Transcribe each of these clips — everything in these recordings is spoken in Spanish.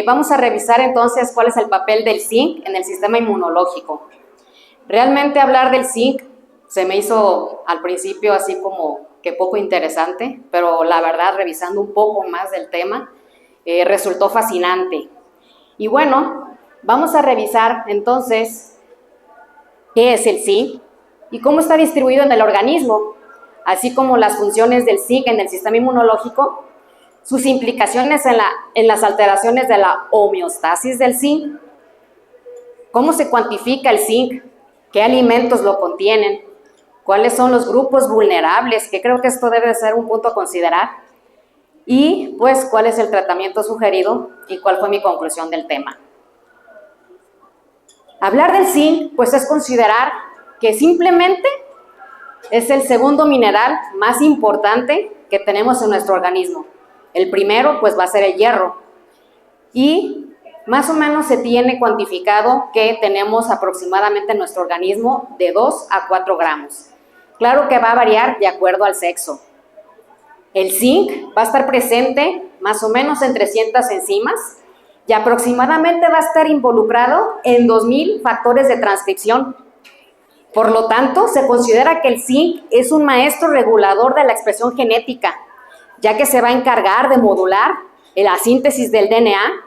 Vamos a revisar entonces cuál es el papel del zinc en el sistema inmunológico. Realmente hablar del zinc se me hizo al principio así como que poco interesante, pero la verdad, revisando un poco más del tema, resultó fascinante. Y bueno, vamos a revisar entonces qué es el zinc y cómo está distribuido en el organismo, así como las funciones del zinc en el sistema inmunológico, sus implicaciones en las alteraciones de la homeostasis del zinc, cómo se cuantifica el zinc, qué alimentos lo contienen, cuáles son los grupos vulnerables, que creo que esto debe ser un punto a considerar, y pues cuál es el tratamiento sugerido y cuál fue mi conclusión del tema. Hablar del zinc pues es considerar que simplemente es el segundo mineral más importante que tenemos en nuestro organismo. El primero pues va a ser el hierro y más o menos se tiene cuantificado que tenemos aproximadamente en nuestro organismo de 2 a 4 gramos. Claro que va a variar de acuerdo al sexo. El zinc va a estar presente más o menos en 300 enzimas y aproximadamente va a estar involucrado en 2000 factores de transcripción. Por lo tanto, se considera que el zinc es un maestro regulador de la expresión genética, ya que se va a encargar de modular la síntesis del DNA,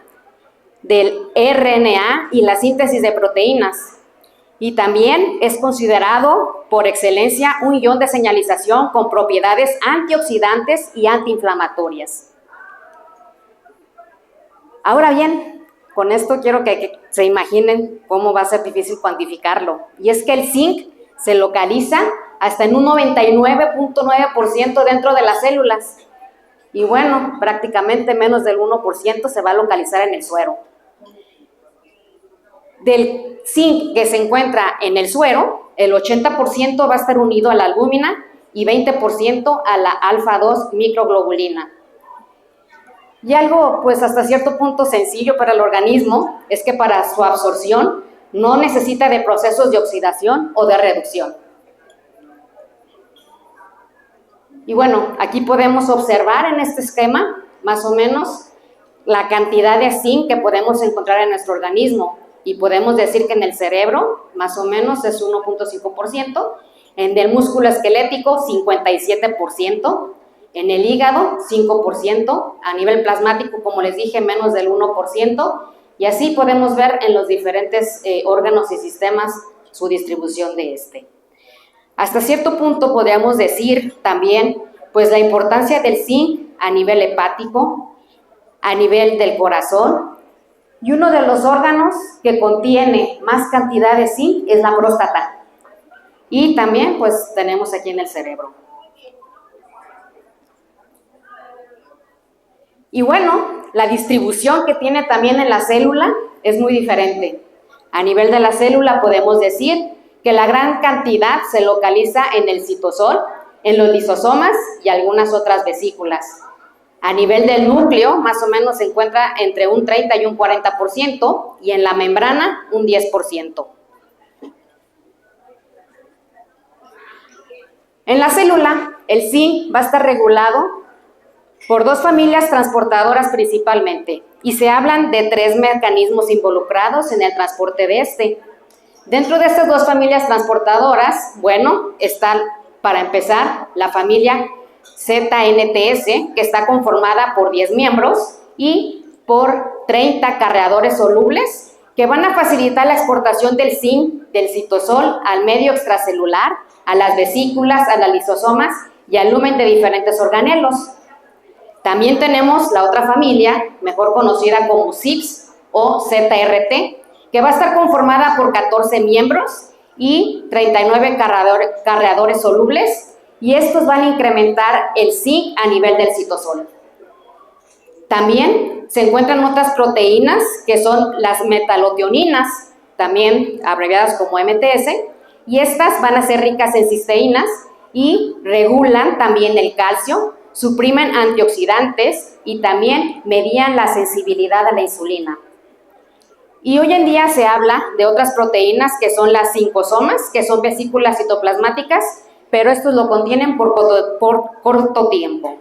del RNA y la síntesis de proteínas. Y también es considerado por excelencia un ion de señalización con propiedades antioxidantes y antiinflamatorias. Ahora bien, con esto quiero que se imaginen cómo va a ser difícil cuantificarlo. Y es que el zinc se localiza hasta en un 99.9% dentro de las células. Y bueno, prácticamente menos del 1% se va a localizar en el suero. Del zinc que se encuentra en el suero, el 80% va a estar unido a la albúmina y 20% a la alfa-2 microglobulina. Y algo, pues hasta cierto punto sencillo para el organismo, es que para su absorción no necesita de procesos de oxidación o de reducción. Y bueno, aquí podemos observar en este esquema, más o menos, la cantidad de zinc que podemos encontrar en nuestro organismo. Y podemos decir que en el cerebro, más o menos, es 1.5%, en el músculo esquelético, 57%, en el hígado, 5%, a nivel plasmático, como les dije, menos del 1%, y así podemos ver en los diferentes órganos y sistemas su distribución de este. Hasta cierto punto podríamos decir también, pues la importancia del zinc a nivel hepático, a nivel del corazón, y uno de los órganos que contiene más cantidad de zinc es la próstata. Y también pues tenemos aquí en el cerebro. Y bueno, la distribución que tiene también en la célula es muy diferente. A nivel de la célula podemos decir que la gran cantidad se localiza en el citosol, en los lisosomas y algunas otras vesículas. A nivel del núcleo, más o menos se encuentra entre un 30 y un 40%, y en la membrana, un 10%. En la célula, el zinc va a estar regulado por dos familias transportadoras principalmente, y se hablan de 3 mecanismos involucrados en el transporte de este. Dentro de estas dos familias transportadoras, bueno, están, para empezar, la familia ZNTS, que está conformada por 10 miembros y por 30 acarreadores solubles que van a facilitar la exportación del zinc del citosol al medio extracelular, a las vesículas, a las lisosomas y al lumen de diferentes organelos. También tenemos la otra familia, mejor conocida como CIPS o ZRT, que va a estar conformada por 14 miembros y 39 carreadores solubles, y estos van a incrementar el zinc a nivel del citosol. También se encuentran otras proteínas que son las metalotioninas, también abreviadas como MTS, y estas van a ser ricas en cisteínas y regulan también el calcio, suprimen antioxidantes y también medían la sensibilidad a la insulina. Y hoy en día se habla de otras proteínas que son las cincosomas, que son vesículas citoplasmáticas, pero estos lo contienen por corto tiempo.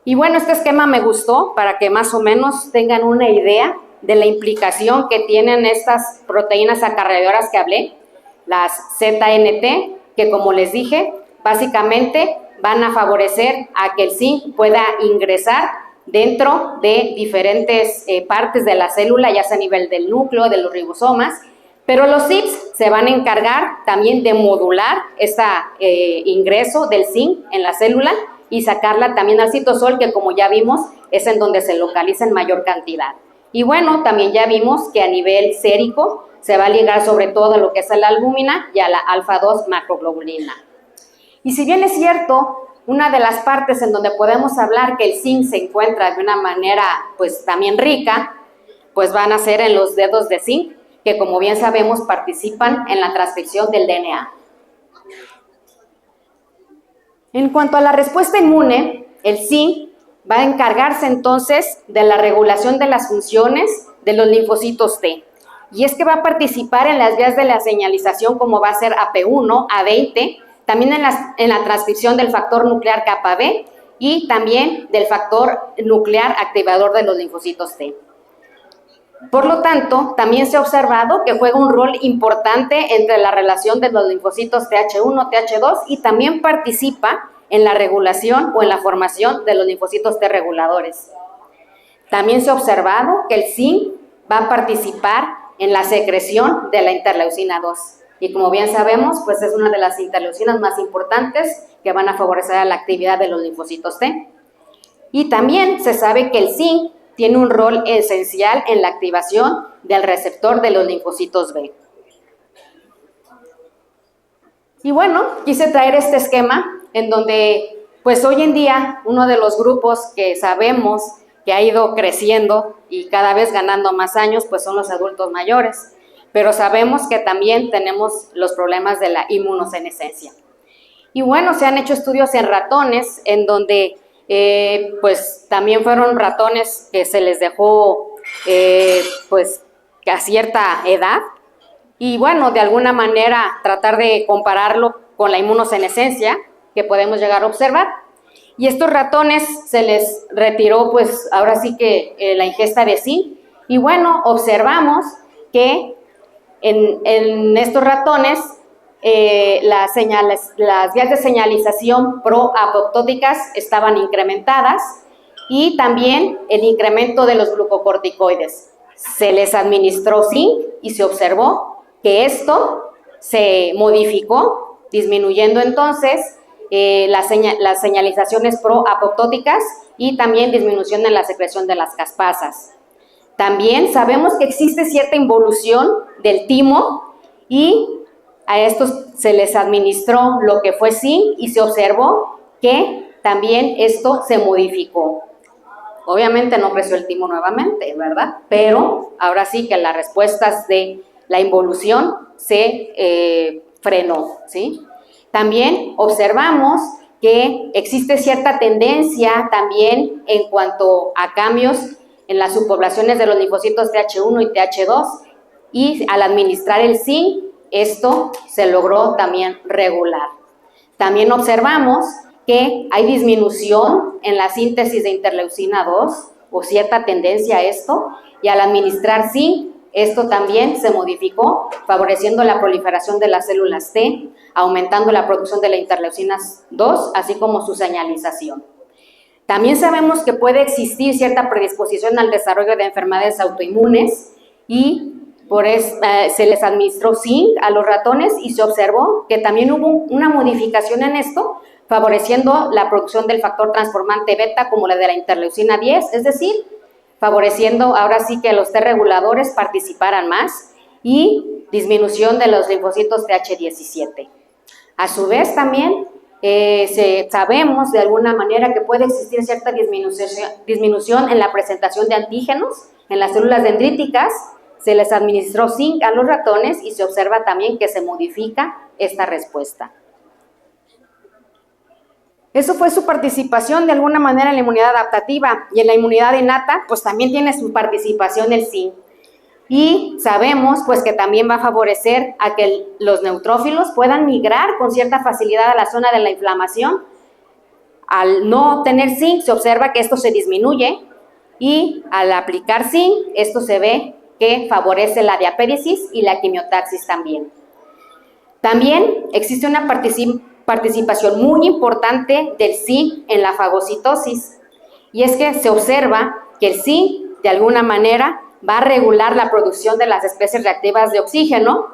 Y bueno, este esquema me gustó para que más o menos tengan una idea de la implicación que tienen estas proteínas acarreadoras que hablé, las ZNT, que como les dije, básicamente van a favorecer a que el zinc pueda ingresar dentro de diferentes partes de la célula, ya sea a nivel del núcleo, de los ribosomas, pero los CIPS se van a encargar también de modular este ingreso del zinc en la célula y sacarla también al citosol, que como ya vimos, es en donde se localiza en mayor cantidad. Y bueno, también ya vimos que a nivel sérico se va a ligar sobre todo a lo que es la albúmina y a la alfa-2 macroglobulina. Y si bien es cierto, una de las partes en donde podemos hablar que el zinc se encuentra de una manera pues también rica, pues van a ser en los dedos de zinc, que como bien sabemos participan en la transcripción del DNA. En cuanto a la respuesta inmune, el zinc va a encargarse entonces de la regulación de las funciones de los linfocitos T. Y es que va a participar en las vías de la señalización como va a ser AP1, A20, también en la transcripción del factor nuclear kappa B y también del factor nuclear activador de los linfocitos T. Por lo tanto, también se ha observado que juega un rol importante entre la relación de los linfocitos TH1, TH2 y también participa en la regulación o en la formación de los linfocitos T reguladores. También se ha observado que el zinc va a participar en la secreción de la interleucina 2. Y como bien sabemos, pues es una de las interleucinas más importantes que van a favorecer a la actividad de los linfocitos T. Y también se sabe que el zinc tiene un rol esencial en la activación del receptor de los linfocitos B. Y bueno, quise traer este esquema en donde, pues hoy en día, uno de los grupos que sabemos que ha ido creciendo y cada vez ganando más años, pues son los adultos mayores. Pero sabemos que también tenemos los problemas de la inmunosenescencia. Y bueno, se han hecho estudios en ratones en donde pues también fueron ratones que se les dejó pues a cierta edad y bueno, de alguna manera tratar de compararlo con la inmunosenescencia que podemos llegar a observar. Y estos ratones se les retiró pues ahora sí que la ingesta de zinc y bueno, observamos que en estos ratones las vías de señalización proapoptóticas estaban incrementadas y también el incremento de los glucocorticoides. Se les administró zinc y se observó que esto se modificó, disminuyendo entonces las señalizaciones proapoptóticas y también disminución en la secreción de las caspasas. También sabemos que existe cierta involución del timo y a estos se les administró lo que fue zinc y se observó que también esto se modificó. Obviamente no creció el timo nuevamente, ¿verdad? Pero ahora sí que las respuestas de la involución se frenó, ¿sí? También observamos que existe cierta tendencia también en cuanto a cambios en las subpoblaciones de los linfocitos TH1 y TH2 y al administrar el zinc, esto se logró también regular. También observamos que hay disminución en la síntesis de interleucina 2 o cierta tendencia a esto y al administrar zinc, esto también se modificó, favoreciendo la proliferación de las células T, aumentando la producción de la interleucina 2, así como su señalización. También sabemos que puede existir cierta predisposición al desarrollo de enfermedades autoinmunes y por eso se les administró zinc a los ratones y se observó que también hubo una modificación en esto, favoreciendo la producción del factor transformante beta como la de la interleucina 10, es decir, favoreciendo ahora sí que los T reguladores participaran más y disminución de los linfocitos TH17. A su vez también sabemos de alguna manera que puede existir cierta disminución en la presentación de antígenos en las células dendríticas. Se les administró zinc a los ratones y se observa también que se modifica esta respuesta. Eso fue su participación de alguna manera en la inmunidad adaptativa y en la inmunidad innata, pues también tiene su participación el zinc. Y sabemos pues que también va a favorecer a que los neutrófilos puedan migrar con cierta facilidad a la zona de la inflamación, Al no tener zinc, se observa que esto se disminuye y al aplicar zinc, esto se ve que favorece la diapéresis y la quimiotaxis también. También existe una participación muy importante del zinc en la fagocitosis, y es que se observa que el zinc, de alguna manera, va a regular la producción de las especies reactivas de oxígeno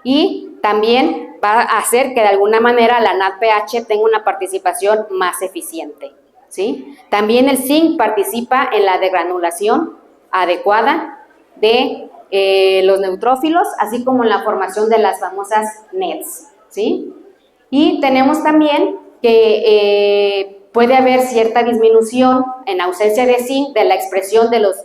y también va a hacer que de alguna manera la NADPH tenga una participación más eficiente, ¿sí? También el zinc participa en la degranulación adecuada de los neutrófilos, así como en la formación de las famosas NETs, ¿sí? Y tenemos también que puede haber cierta disminución en ausencia de zinc de la expresión de los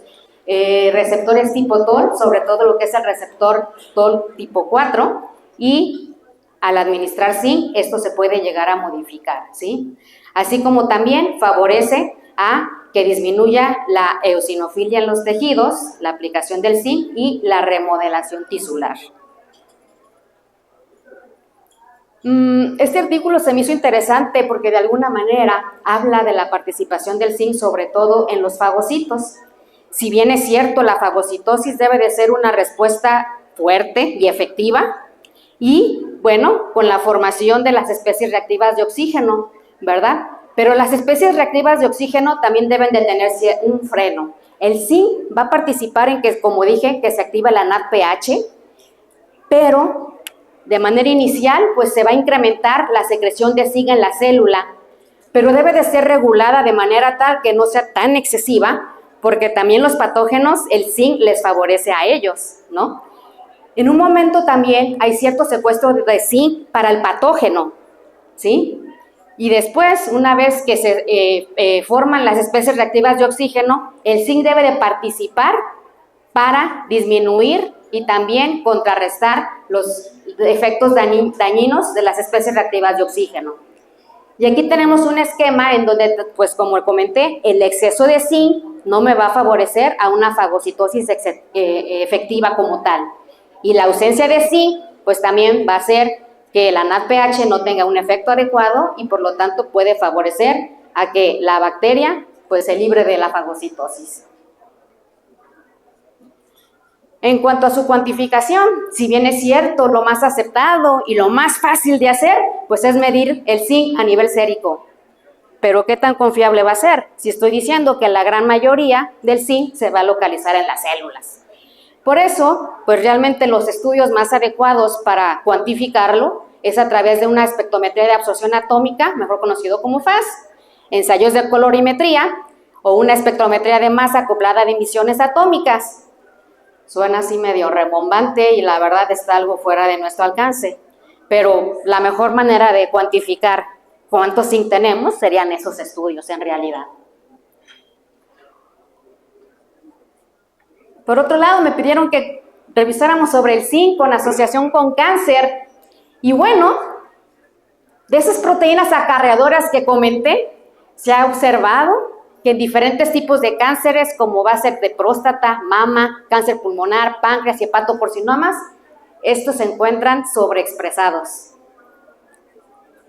receptores tipo TOL, sobre todo lo que es el receptor TOL tipo 4, y al administrar zinc esto se puede llegar a modificar, ¿sí? Así como también favorece a que disminuya la eosinofilia en los tejidos, la aplicación del zinc y la remodelación tisular. Este artículo se me hizo interesante porque de alguna manera habla de la participación del zinc, sobre todo en los fagocitos. Si bien es cierto, la fagocitosis debe de ser una respuesta fuerte y efectiva, y bueno, con la formación de las especies reactivas de oxígeno, ¿verdad? Pero las especies reactivas de oxígeno también deben de tener un freno. El zinc va a participar en que, como dije, que se activa la NADPH, pero de manera inicial, pues se va a incrementar la secreción de zinc en la célula, pero debe de ser regulada de manera tal que no sea tan excesiva, porque también los patógenos, el zinc les favorece a ellos, ¿no? En un momento también hay cierto secuestro de zinc para el patógeno, ¿sí? Y después, una vez que se forman las especies reactivas de oxígeno, el zinc debe de participar para disminuir y también contrarrestar los efectos dañinos de las especies reactivas de oxígeno. Y aquí tenemos un esquema en donde, pues como comenté, el exceso de zinc no me va a favorecer a una fagocitosis efectiva como tal. Y la ausencia de zinc, pues también va a hacer que la NADPH no tenga un efecto adecuado y por lo tanto puede favorecer a que la bacteria pues se libre de la fagocitosis. En cuanto a su cuantificación, si bien es cierto, lo más aceptado y lo más fácil de hacer, pues es medir el zinc a nivel sérico. Pero ¿qué tan confiable va a ser? Si estoy diciendo que la gran mayoría del zinc se va a localizar en las células. Por eso, pues realmente los estudios más adecuados para cuantificarlo es a través de una espectrometría de absorción atómica, mejor conocido como FAS, ensayos de colorimetría o una espectrometría de masa acoplada de emisiones atómicas. Suena así medio rembombante y la verdad está algo fuera de nuestro alcance, pero la mejor manera de cuantificar cuánto zinc tenemos serían esos estudios en realidad. Por otro lado, me pidieron que revisáramos sobre el zinc con asociación con cáncer. Y bueno, de esas proteínas acarreadoras que comenté, se ha observado que en diferentes tipos de cánceres, como va a ser de próstata, mama, cáncer pulmonar, páncreas y hepatoporcinomas, estos se encuentran sobreexpresados.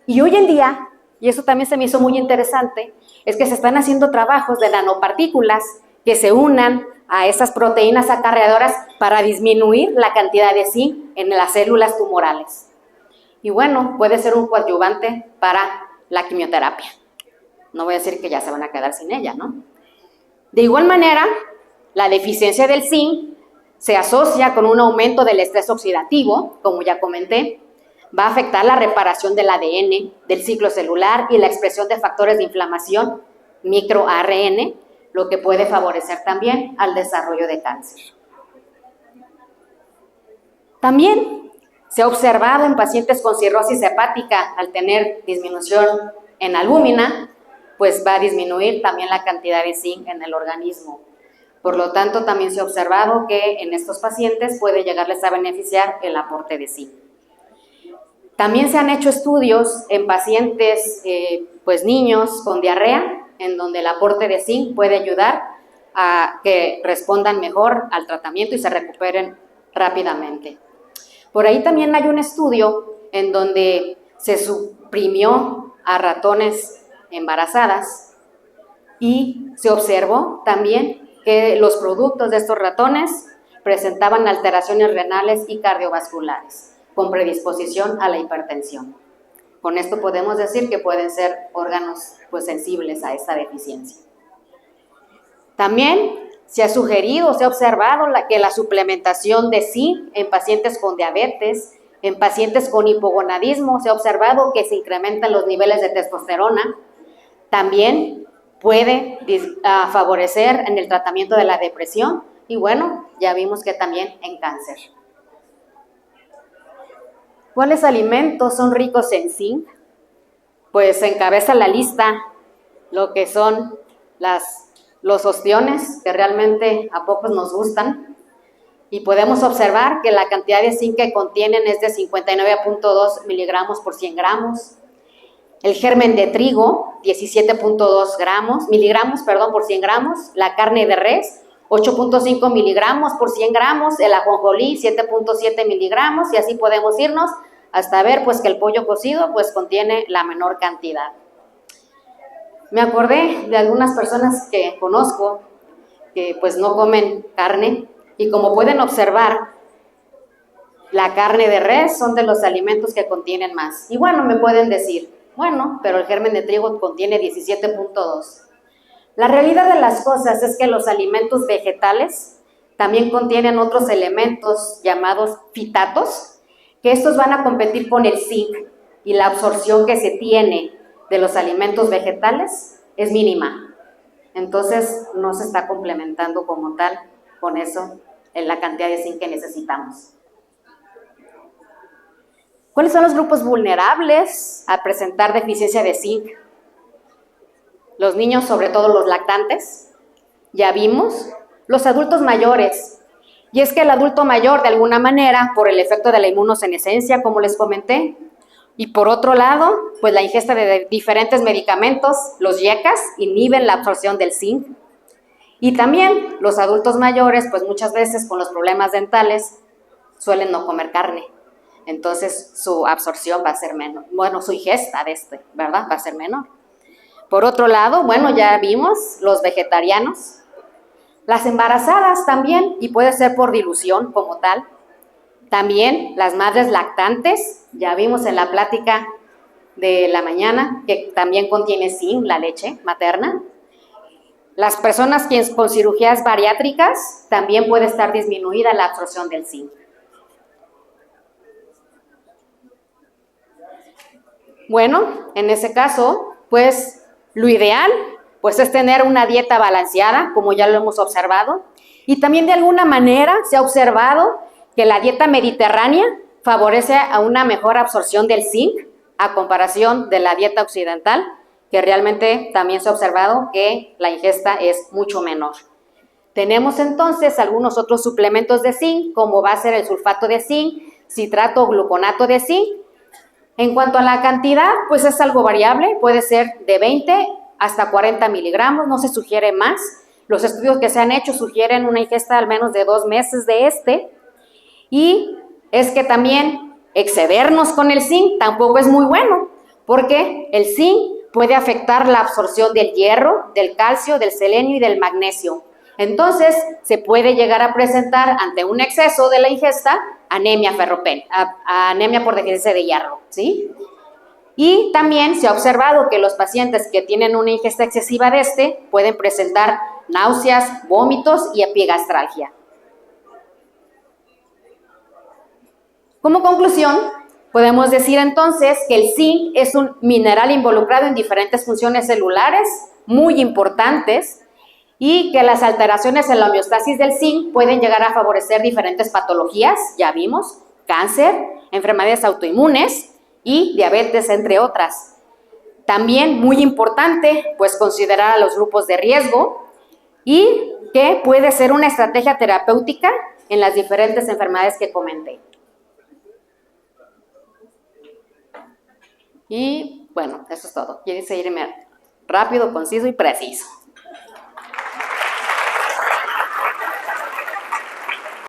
Y hoy en día, y eso también se me hizo muy interesante, es que se están haciendo trabajos de nanopartículas que se unan a esas proteínas acarreadoras para disminuir la cantidad de zinc en las células tumorales. Y bueno, puede ser un coadyuvante para la quimioterapia. No voy a decir que ya se van a quedar sin ella, ¿no? De igual manera, la deficiencia del zinc se asocia con un aumento del estrés oxidativo, como ya comenté, va a afectar la reparación del ADN, del ciclo celular y la expresión de factores de inflamación, microARN, lo que puede favorecer también al desarrollo de cáncer. También se ha observado en pacientes con cirrosis hepática, al tener disminución en albúmina, pues va a disminuir también la cantidad de zinc en el organismo. Por lo tanto, también se ha observado que en estos pacientes puede llegarles a beneficiar el aporte de zinc. También se han hecho estudios en pacientes, pues niños con diarrea, en donde el aporte de zinc puede ayudar a que respondan mejor al tratamiento y se recuperen rápidamente. Por ahí también hay un estudio en donde se suprimió a ratones embarazadas y se observó también que los productos de estos ratones presentaban alteraciones renales y cardiovasculares con predisposición a la hipertensión. Con esto podemos decir que pueden ser órganos pues, sensibles a esta deficiencia. También se ha sugerido, se ha observado que la suplementación de zinc en pacientes con diabetes, en pacientes con hipogonadismo, se ha observado que se incrementan los niveles de testosterona. También puede favorecer en el tratamiento de la depresión y bueno, ya vimos que también en cáncer. ¿Cuáles alimentos son ricos en zinc? Pues encabeza la lista lo que son los ostiones, que realmente a pocos nos gustan, y podemos observar que la cantidad de zinc que contienen es de 59.2 miligramos por 100 gramos. El germen de trigo, 17.2 miligramos por 100 gramos. La carne de res, 8.5 miligramos por 100 gramos. El ajonjolí, 7.7 miligramos. Y así podemos irnos hasta ver pues, que el pollo cocido pues, contiene la menor cantidad. Me acordé de algunas personas que conozco que pues, no comen carne. Y como pueden observar, la carne de res son de los alimentos que contienen más. Y bueno, me pueden decir, bueno, pero el germen de trigo contiene 17.2. La realidad de las cosas es que los alimentos vegetales también contienen otros elementos llamados fitatos, que estos van a competir con el zinc y la absorción que se tiene de los alimentos vegetales es mínima. Entonces, no se está complementando como tal con eso en la cantidad de zinc que necesitamos. ¿Cuáles son los grupos vulnerables a presentar deficiencia de zinc? Los niños, sobre todo los lactantes, ya vimos, los adultos mayores. Y es que el adulto mayor, de alguna manera, por el efecto de la inmunosenescencia, como les comenté, y por otro lado, pues la ingesta de diferentes medicamentos, los IECAS, inhiben la absorción del zinc. Y también los adultos mayores, pues muchas veces con los problemas dentales, suelen no comer carne. Entonces su absorción va a ser menor. Bueno, su ingesta ¿verdad? Va a ser menor. Por otro lado, bueno, ya vimos los vegetarianos. Las embarazadas también, y puede ser por dilución como tal. También las madres lactantes, ya vimos en la plática de la mañana, que también contiene zinc, la leche materna. Las personas con cirugías bariátricas también puede estar disminuida la absorción del zinc. Bueno, en ese caso, pues lo ideal pues, es tener una dieta balanceada, como ya lo hemos observado, y también de alguna manera se ha observado que la dieta mediterránea favorece a una mejor absorción del zinc a comparación de la dieta occidental, que realmente también se ha observado que la ingesta es mucho menor. Tenemos entonces algunos otros suplementos de zinc, como va a ser el sulfato de zinc, citrato o gluconato de zinc. En cuanto a la cantidad, pues es algo variable, puede ser de 20 hasta 40 miligramos, no se sugiere más. Los estudios que se han hecho sugieren una ingesta al menos de 2 meses de y es que también excedernos con el zinc tampoco es muy bueno, porque el zinc puede afectar la absorción del hierro, del calcio, del selenio y del magnesio. Entonces, se puede llegar a presentar ante un exceso de la ingesta anemia anemia por deficiencia de hierro, ¿sí? Y también se ha observado que los pacientes que tienen una ingesta excesiva de pueden presentar náuseas, vómitos y epigastralgia. Como conclusión, podemos decir entonces que el zinc es un mineral involucrado en diferentes funciones celulares muy importantes y que las alteraciones en la homeostasis del zinc pueden llegar a favorecer diferentes patologías, ya vimos, cáncer, enfermedades autoinmunes y diabetes, entre otras. También muy importante, pues considerar a los grupos de riesgo y que puede ser una estrategia terapéutica en las diferentes enfermedades que comenté. Y bueno, eso es todo. Quiero irme rápido, conciso y preciso.